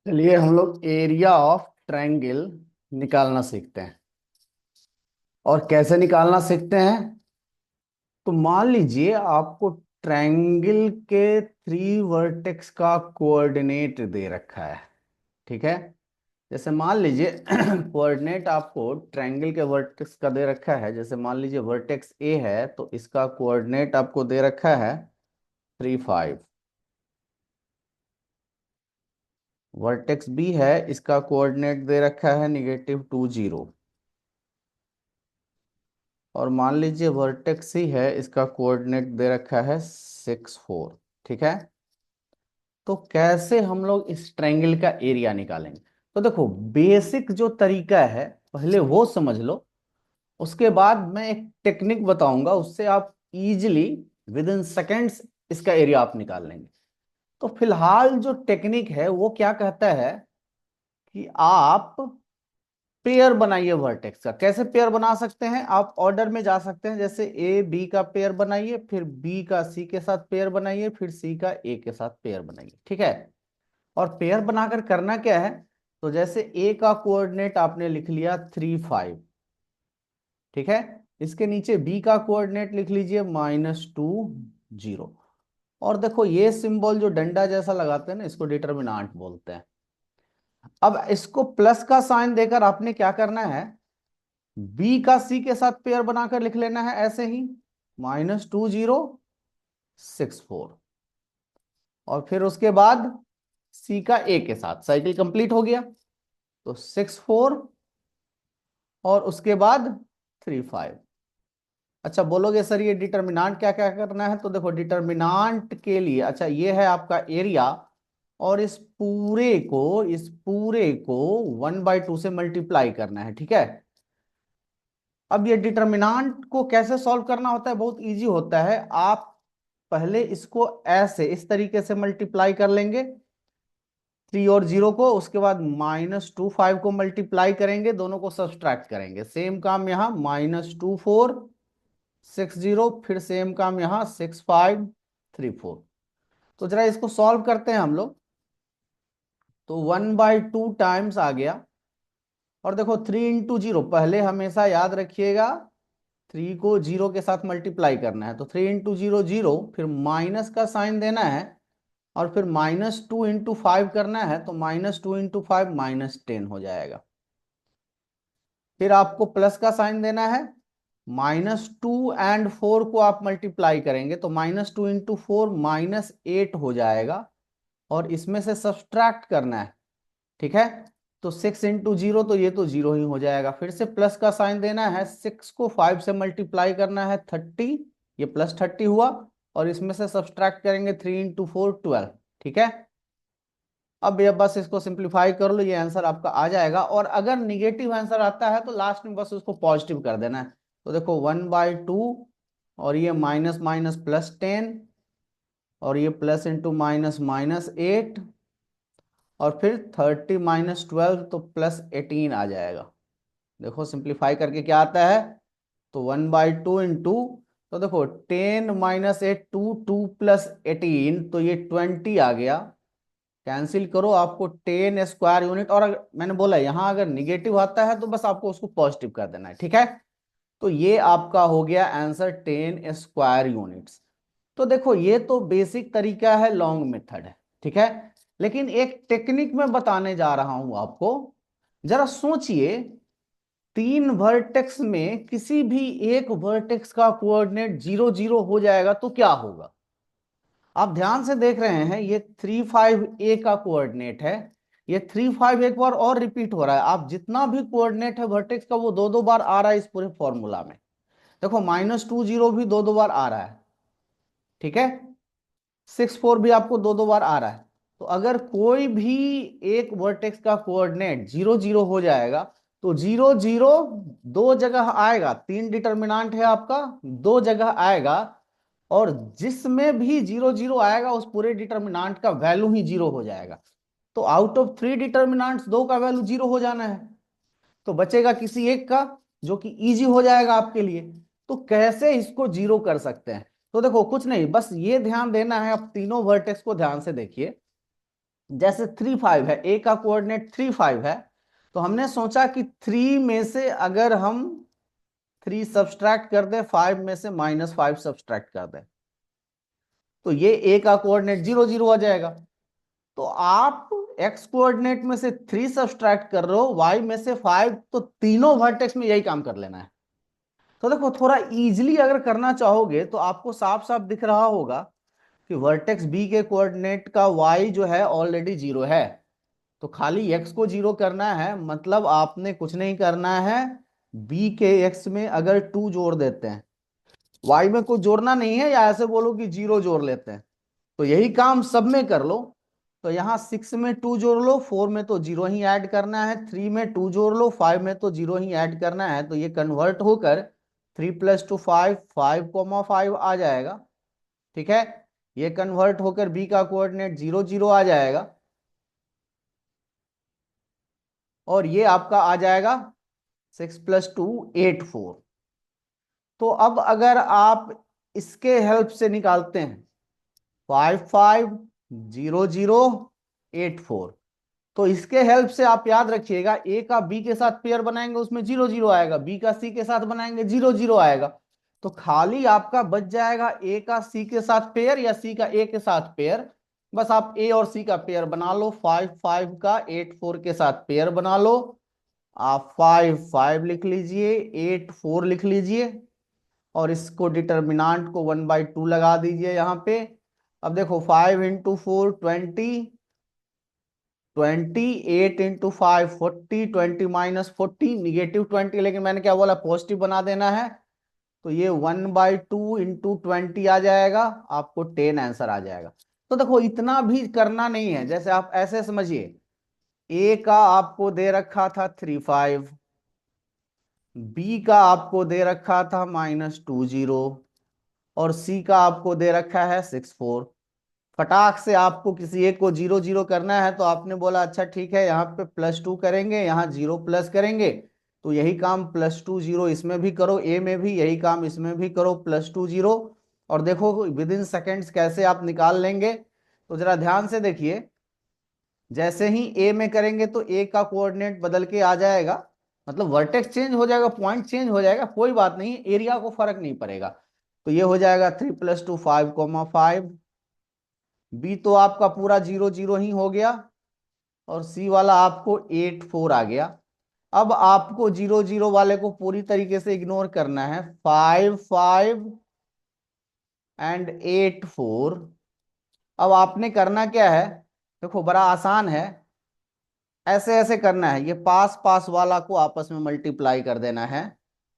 चलिए हम लोग एरिया ऑफ ट्रायंगल निकालना सीखते हैं। और कैसे निकालना सीखते हैं? तो मान लीजिए आपको ट्रायंगल के थ्री वर्टेक्स का कोऑर्डिनेट दे रखा है। ठीक है। जैसे मान लीजिए कोऑर्डिनेट आपको ट्रायंगल के वर्टेक्स का दे रखा है। जैसे मान लीजिए वर्टेक्स ए है तो इसका कोऑर्डिनेट आपको दे रखा है 3 5। वर्टेक्स बी है, इसका कोऑर्डिनेट दे रखा है -2 0। और मान लीजिए वर्टेक्स ही है, इसका कोऑर्डिनेट दे रखा है 6 4। ठीक है। तो कैसे हम लोग इस ट्रायंगल का एरिया निकालेंगे? तो देखो, बेसिक जो तरीका है पहले वो समझ लो। उसके बाद मैं एक टेक्निक बताऊंगा, उससे आप इजीली विद इन सेकेंड्स इसका एरिया आप निकाल लेंगे। तो फिलहाल जो टेक्निक है वो क्या कहता है कि आप पेयर बनाइए वर्टेक्स का। कैसे पेयर बना सकते हैं? आप ऑर्डर में जा सकते हैं। जैसे ए बी का पेयर बनाइए, फिर बी का सी के साथ पेयर बनाइए, फिर सी का ए के साथ पेयर बनाइए। ठीक है। और पेयर बनाकर करना क्या है? तो जैसे ए का कोऑर्डिनेट आपने लिख लिया 3 5। ठीक है। इसके नीचे बी का कोऑर्डिनेट लिख लीजिए -2 0। और देखो, ये सिंबल जो डंडा जैसा लगाते हैं ना, इसको डिटरमिनेंट बोलते हैं। अब इसको प्लस का साइन देकर आपने क्या करना है, बी का सी के साथ पेयर बनाकर लिख लेना है ऐसे ही -2 0 6 4। और फिर उसके बाद सी का ए के साथ साइकिल कंप्लीट हो गया। तो 6 4 और उसके बाद 3 5। अच्छा, बोलोगे सर ये डिटर्मिनांट क्या क्या करना है? तो देखो, डिटर्मिनांट के लिए अच्छा ये है आपका एरिया, और इस पूरे को 1/2 से मल्टीप्लाई करना है। ठीक है। अब ये डिटर्मिनांट को कैसे सॉल्व करना होता है? बहुत इजी होता है। आप पहले इसको ऐसे इस तरीके से मल्टीप्लाई कर लेंगे 3 और 0 को। उसके बाद -2 5 को मल्टीप्लाई करेंगे, दोनों को सब्सट्रैक्ट करेंगे। सेम काम यहाँ -2 4 6 0, फिर सेम काम यहाँ 6 5 3 4। तो जरा इसको सॉल्व करते हैं हम लोग। तो 1/2 टाइम्स आ गया। और देखो 3 × 0, पहले हमेशा याद रखिएगा 3 को 0 के साथ मल्टीप्लाई करना है। तो 3 × 0 0, फिर माइनस का साइन देना है, और फिर -2 × 5 करना है। तो -2 × 5 -10 हो जाएगा। फिर आपको प्लस का साइन देना है। -2 और 4 को आप मल्टीप्लाई करेंगे तो -2 × 4 -8 हो जाएगा। और इसमें से सब्सट्रैक्ट करना है। ठीक है। तो 6 × 0, तो ये तो 0 ही हो जाएगा। फिर से प्लस का साइन देना है, 6 को 5 से मल्टीप्लाई करना है 30, ये +30 हुआ। और इसमें से सब्सट्रैक्ट करेंगे 3 × 4 12। ठीक है। अब ये बस इसको सिंप्लीफाई कर लो, ये आंसर आपका आ जाएगा। और अगर निगेटिव आंसर आता है तो लास्ट में बस उसको पॉजिटिव कर देना है। तो देखो 1/2, और ये माइनस माइनस +10, और ये +× -8, और फिर 30 -12 तो +18 आ जाएगा। देखो सिंप्लीफाई करके क्या आता है, तो 1/2 इंटू, तो देखो 10 -8 2 +18, तो ये 20 आ गया। कैंसिल करो, आपको 10 स्क्वायर यूनिट। और मैंने बोला यहां अगर निगेटिव आता है तो बस आपको उसको पॉजिटिव कर देना है। ठीक है। तो ये आपका हो गया आंसर 10 स्क्वायर यूनिट्स। तो देखो, ये तो बेसिक तरीका है, लॉन्ग मेथड है। ठीक है। लेकिन एक टेक्निक मैं बताने जा रहा हूं आपको। जरा सोचिए, 3 वर्टेक्स में किसी भी एक वर्टेक्स का कोऑर्डिनेट 0 0 हो जाएगा तो क्या होगा? आप ध्यान से देख रहे हैं, ये 3 5 A का कोऑर्डिनेट है। ये 3 5 एक बार और रिपीट हो रहा है। आप जितना भी कोऑर्डिनेट है वर्टेक्स का वो दो दो बार आ रहा है इस पूरे फॉर्मूला में। देखो -2 0 भी दो दो बार आ रहा है। ठीक है। 6 4 भी आपको दो दो बार आ रहा है। तो अगर कोई भी एक वर्टेक्स का कोऑर्डिनेट 0 0 हो जाएगा तो 0 0 दो जगह आएगा। 3 डिटर्मिनेंट है आपका, दो जगह आएगा। और जिसमें भी 0 0 आएगा उस पूरे डिटर्मिनेंट का वैल्यू ही 0 हो जाएगा। तो आउट ऑफ 3 डिटर्मिनेंट्स दो का वैल्यू 0 हो जाना है। तो बचेगा किसी एक का, जो कि इजी हो जाएगा आपके लिए। तो कैसे इसको 0 कर सकते हैं? तो देखो कुछ नहीं, बस ये ध्यान देना है। आप तीनों वर्टेक्स को ध्यान से देखिए। जैसे 3 5 है, ए का कोऑर्डिनेट 3 5 है, तो हमने सोचा कि 3 में से अगर हम 3 सब्सट्रैक्ट कर दें, 5 में से -5 सब्सट्रैक्ट कर दें, तो ये ए का कोऑर्डिनेट 0 0 आ जाएगा। तो आप एक्स कोऑर्डिनेट में से 3 सब्सट्रैक्ट कर रहे हो, वाई में से 5, तो तीनों वर्टेक्स में यही काम कर लेना है। तो देखो थोड़ा इजीली अगर करना चाहोगे तो आपको साफ साफ दिख रहा होगा कि वर्टेक्स बी के कोऑर्डिनेट का वाई जो है ऑलरेडी 0 है, तो खाली एक्स को 0 करना है, मतलब आपने कुछ नहीं करना है। बी के एक्स में अगर 2 जोड़ देते हैं, वाई में कुछ जोड़ना नहीं है, या ऐसे बोलो कि 0 जोड़ लेते हैं, तो यही काम सब में कर लो। तो यहाँ 6 में 2 जोड़ लो, 4 में तो 0 ही ऐड करना है, 3 में 2 जोड़ लो, 5 में तो 0 ही ऐड करना है, तो ये कन्वर्ट होकर 3 + 2 5, 5,5 आ जाएगा। ठीक है, ये कन्वर्ट होकर बी का कोऑर्डिनेट 0 0 आ जाएगा, और ये आपका आ जाएगा 6 + 2 8 4। तो अब अगर आप इसके हेल्प से निकालते हैं 5 5 0 0 8 4, तो इसके हेल्प से आप याद रखिएगा, ए का बी के साथ पेयर बनाएंगे उसमें 0 0 आएगा, बी का सी के साथ बनाएंगे 0 0 आएगा, तो खाली आपका बच जाएगा ए का सी के साथ पेयर या सी का ए के साथ पेयर। बस आप ए और सी का पेयर बना लो, 5 5 का 8 4 के साथ पेयर बना लो, आप 5 5 लिख लीजिए, 8 4 लिख लीजिए, और इसको डिटर्मिनांट को 1/2 लगा दीजिए यहाँ पे। अब देखो 5 × 4 20, 28 × 5 40, 20 - 40 -20, लेकिन मैंने क्या बोला, पॉजिटिव बना देना है, तो ये 1/2 × 20 आ जाएगा, आपको 10 आंसर आ जाएगा। तो देखो इतना भी करना नहीं है, जैसे आप ऐसे समझिए, ए का आपको दे रखा था 3 5, बी का आपको दे रखा था -2 0, और सी का आपको दे रखा है 6 4। फटाक से आपको किसी एक को 0 0 करना है, तो आपने बोला अच्छा ठीक है, यहाँ पे +2 करेंगे, यहाँ 0 प्लस करेंगे, तो यही काम +2 0 इसमें भी करो, ए में भी यही काम इसमें भी करो, +2 0, और देखो विद इन सेकेंड्स कैसे आप निकाल लेंगे। तो जरा ध्यान से देखिए, जैसे ही ए में करेंगे तो ए का कोऑर्डिनेट बदल के आ जाएगा, मतलब वर्टेक्स चेंज हो जाएगा, पॉइंट चेंज हो जाएगा, कोई बात नहीं, एरिया को फर्क नहीं पड़ेगा। तो ये हो जाएगा 3 + 2 5, 5, बी तो आपका पूरा 0 0 ही हो गया, और सी वाला आपको 8 4 आ गया। अब आपको 0 0 वाले को पूरी तरीके से इग्नोर करना है, 5 5 एंड 8 4। अब आपने करना क्या है, देखो बड़ा आसान है, ऐसे ऐसे करना है, ये पास पास वाला को आपस में मल्टीप्लाई कर देना है,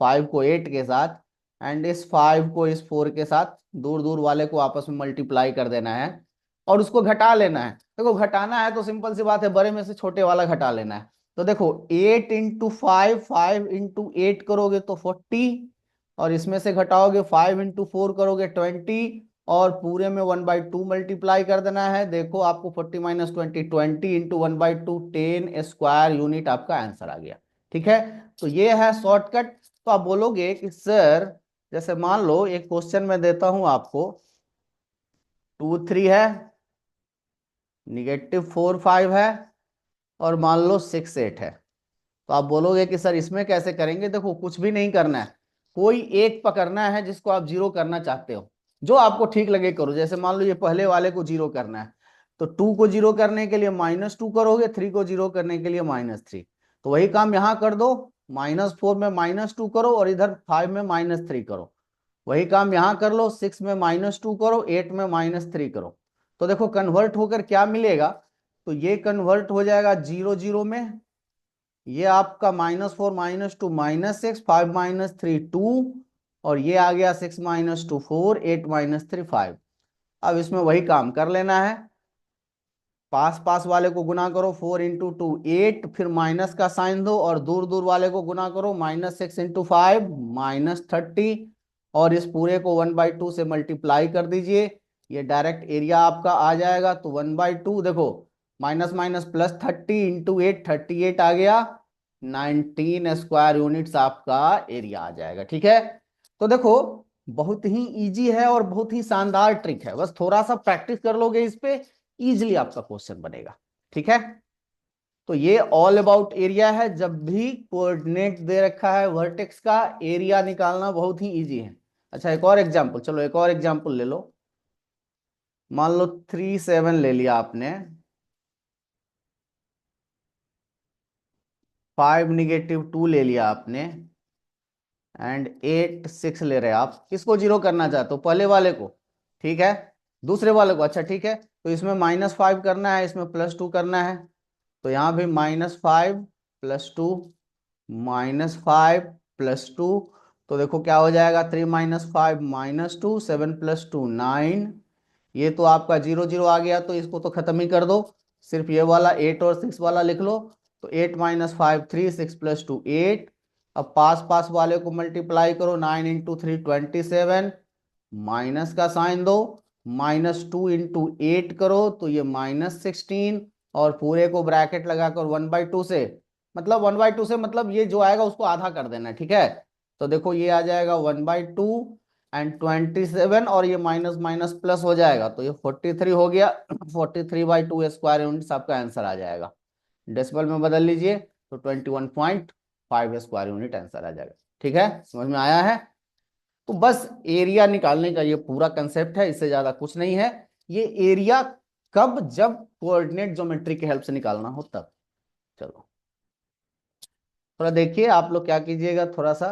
5 को 8 के साथ, एंड इस 5 को इस 4 के साथ, दूर दूर वाले को आपस में मल्टीप्लाई कर देना है, और उसको घटा लेना है। देखो घटाना है तो सिंपल सी बात है, बड़े में से छोटे वाला घटा लेना है। तो देखो 8 × 5, 5 × 8 करोगे तो 40, और इसमें से घटाओगे 5 × 4 करोगे 20, और पूरे में 1/2 मल्टीप्लाई कर देना है। देखो आपको 40 - 20, 20 × 1/2 10 स्क्वायर यूनिट आपका आंसर आ गया। ठीक है, तो ये है शॉर्टकट। तो आप बोलोगे कि सर, जैसे मान लो एक क्वेश्चन में देता हूं आपको, 2 3 है, -4 5 है, और मान लो 6 8 है, तो आप बोलोगे कि सर इसमें कैसे करेंगे। देखो कुछ भी नहीं करना है, कोई एक पकड़ना है जिसको आप 0 करना चाहते हो, जो आपको ठीक लगे करो। जैसे मान लो ये पहले वाले को 0 करना है, तो 2 को 0 करने के लिए -2 करोगे, 3 को 0 करने के लिए -3, तो वही काम यहाँ कर दो, -4 में -2 करो, और इधर 5 में -3 करो, वही काम यहाँ कर लो, 6 में -2 करो, 8 में -3 करो। तो देखो कन्वर्ट होकर क्या मिलेगा, तो ये कन्वर्ट हो जाएगा 0 0 में, ये आपका -4 -2 -6, 5 -3 2, और ये आ गया 6 - 2 4, 8 -3 5। अब इसमें वही काम कर लेना है, पास पास वाले को गुना करो, 4 × 2 8, फिर माइनस का साइन दो, और दूर दूर वाले को गुना करो, -6 × 5 -30, और इस पूरे को 1/2 से मल्टीप्लाई कर दीजिए, ये डायरेक्ट एरिया आपका आ जाएगा। तो 1/2, देखो माइनस माइनस +30 × 8, 38 आ गया, 19 स्क्वायर यूनिट्स आपका एरिया आ जाएगा। ठीक है, तो देखो बहुत ही इजी है और बहुत ही शानदार ट्रिक है, बस थोड़ा सा प्रैक्टिस कर लोगे इस पे, इजिली आपका क्वेश्चन बनेगा। ठीक है, तो ये ऑल अबाउट एरिया है। जब भी कोऑर्डिनेट दे रखा है वर्टेक्स का, एरिया निकालना बहुत ही इजी है। अच्छा एक और एग्जांपल, चलो एक और एग्जांपल ले लो। मान लो 3 7 ले लिया आपने, 5 - 2 ले लिया आपने, एंड 8 6 ले रहे हैं आप। किसको जीरो करना चाहते हो? पहले वाले को, ठीक है। दूसरे वाले को, अच्छा ठीक है। तो इसमें -5 करना है, इसमें +2 करना है। तो यहां भी -5 +2, -5 +2। तो देखो क्या हो जाएगा, 3 - 5 -2, 7 + 2 9। ये तो आपका 0 0 आ गया, तो इसको तो खत्म ही कर दो। सिर्फ ये वाला 8 और 6 वाला लिख लो। तो 8 - 5 3, 6 + 2 8। अब पास पास वाले को मल्टीप्लाई करो, 9 × 3 27, माइनस का साइन दो। -2 × 8 करो तो ये -16, और पूरे को ब्रैकेट लगाकर 1/2 से, मतलब 1/2 से मतलब ये जो आएगा उसको आधा कर देना है, ठीक है। तो देखो ये आ जाएगा 1/2 एंड 27, और ये माइनस माइनस प्लस हो जाएगा, तो ये 43 हो गया। 43/2 स्क्वायर यूनिट्स आपका आंसर आ जाएगा। डेसिमल में बदल लीजिए तो 21.5 स्क्वायर यूनिट आंसर आ जाएगा। ठीक है, समझ में आया है? तो बस एरिया निकालने का ये पूरा कंसेप्ट है, इससे ज्यादा कुछ नहीं है। ये एरिया कब? जब कोऑर्डिनेट ज्योमेट्री की हेल्प से निकालना हो तब। चलो थोड़ा देखिए, आप लोग क्या कीजिएगा, थोड़ा सा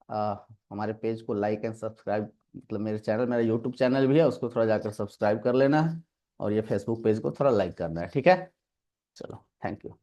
हमारे पेज को लाइक एंड सब्सक्राइब, मतलब मेरे चैनल, मेरा यूट्यूब चैनल भी है, उसको थोड़ा जाकर सब्सक्राइब कर लेना है, और ये फेसबुक पेज को थोड़ा लाइक करना है, ठीक है। चलो, थैंक यू।